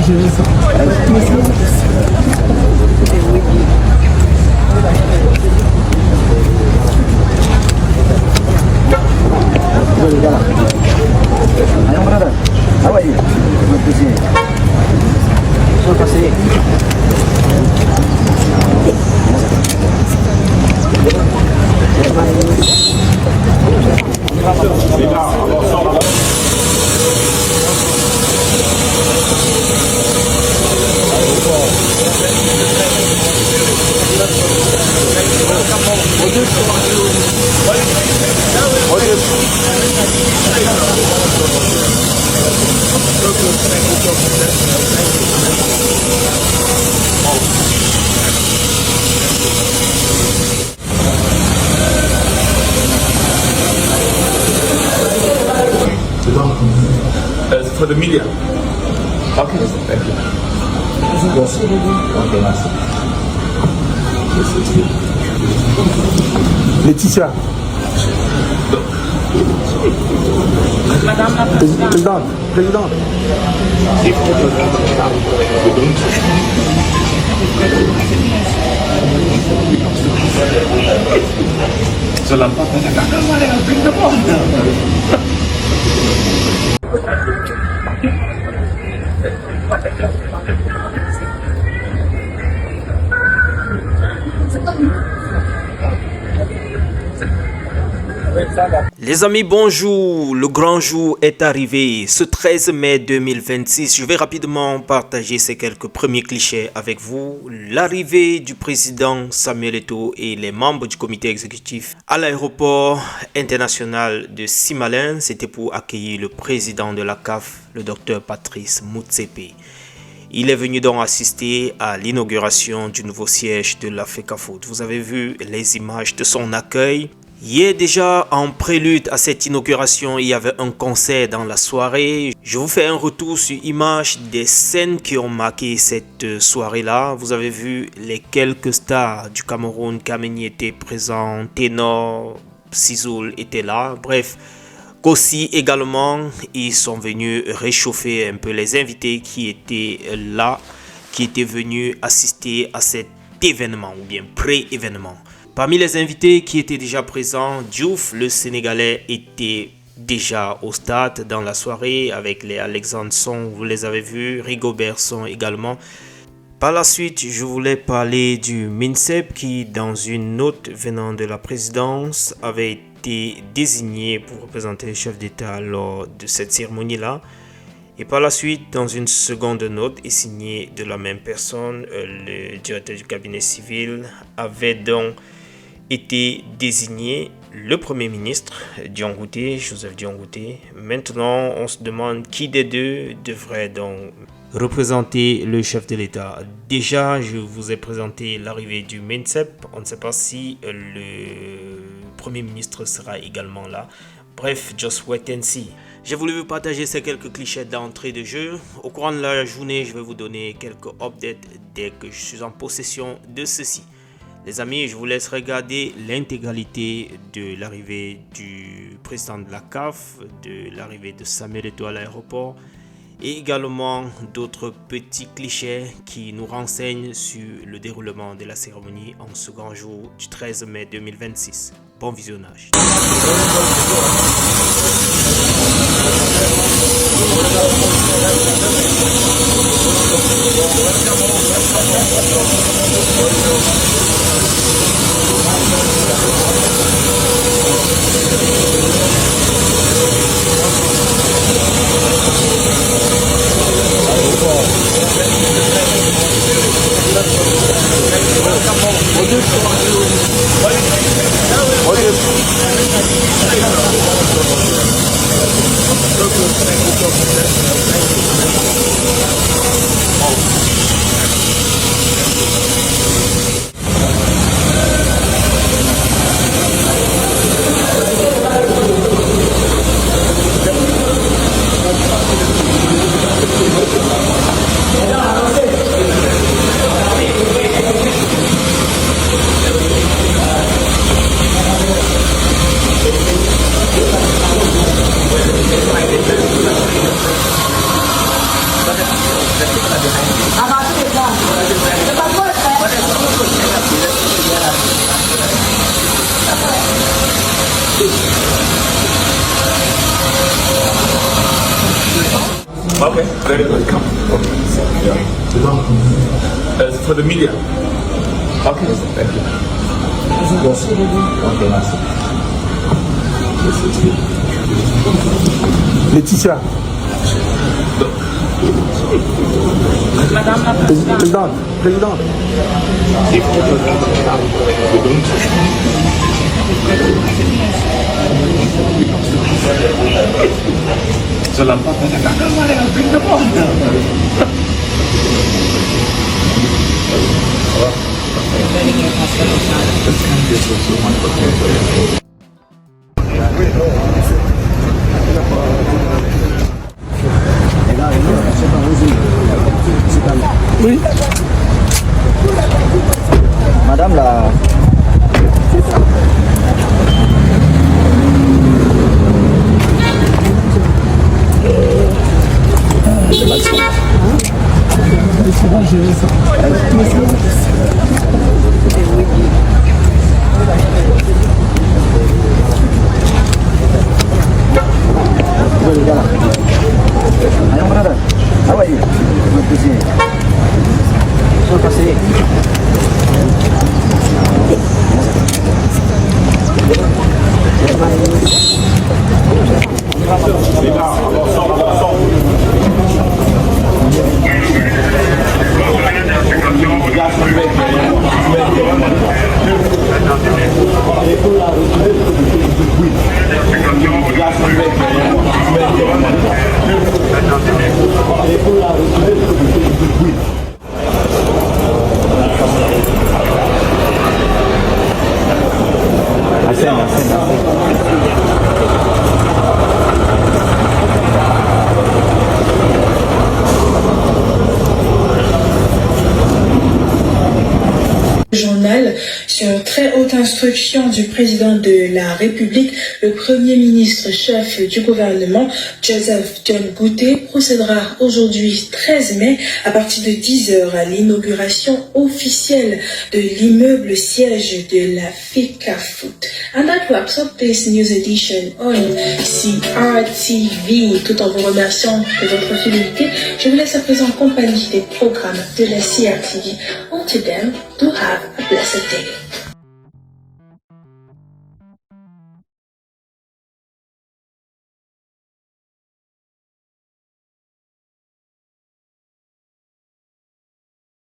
Ayun, brother. How are you? Good to see you. So kasi for the media. Okay, thank you. okay, merci. Laetitia. Président. Les amis, bonjour. Le grand jour est arrivé. Ce 13 mai 2026, je vais rapidement partager ces quelques premiers clichés avec vous. L'arrivée du président Samuel Eto'o et les membres du comité exécutif à l'aéroport international de Simalin, c'était pour accueillir le président de la CAF, le docteur Patrice Motsepe. Il est venu donc assister à l'inauguration du nouveau siège de la FECAFOOT. Vous avez vu les images de son accueil. Hier déjà, en prélude à cette inauguration, il y avait un concert dans la soirée. Je vous fais un retour sur image des scènes qui ont marqué cette soirée-là. Vous avez vu les quelques stars du Cameroun. Kameni était présent, Ténor, Sizoul était là. Bref, Kossi également, ils sont venus réchauffer un peu les invités qui étaient là, qui étaient venus assister à cet événement ou bien pré-événement. Parmi les invités qui étaient déjà présents, Diouf, le Sénégalais, était déjà au stade dans la soirée avec les Alexandre Son, vous les avez vus, Rigobert Son également. Par la suite, je voulais parler du MINSEP qui, dans une note venant de la présidence, avait été désigné pour représenter le chef d'État lors de cette cérémonie-là. Et par la suite, dans une seconde note et signée de la même personne, le directeur du cabinet civil avait donc été désigné le Premier ministre, Joseph Diongouté. Maintenant, on se demande qui des deux devrait donc représenter le chef de l'État. Déjà, je vous ai présenté l'arrivée du MINSEP. On ne sait pas si le Premier ministre sera également là. Bref, just wait and see. J'ai voulu vous partager ces quelques clichés d'entrée de jeu. Au courant de la journée, je vais vous donner quelques updates dès que je suis en possession de ceci. Les amis, je vous laisse regarder l'intégralité de l'arrivée du président de la CAF, de l'arrivée de Samuel Eto'o à l'aéroport et également d'autres petits clichés qui nous renseignent sur le déroulement de la cérémonie en ce grand jour du 13 mai 2026. Bon visionnage. Okay, very good. Come. Okay. Yeah. As for the media. Okay, thank you. Ok, merci. Laetitia. Présidente. Oui. Madame la... Ayong brother, how are you? Good to see you. So kasi Journal sur très haute instruction du président de la République, le premier ministre chef du gouvernement, Joseph John Butté, procédera aujourd'hui 13 mai à partir de 10h à l'inauguration officielle de l'immeuble siège de la FECAFOOT. And that wraps up this news edition on CRTV. Tout en vous remerciant de votre fidélité, je vous laisse à présent en compagnie des programmes de la CRTV. Until then, do have a blessed day.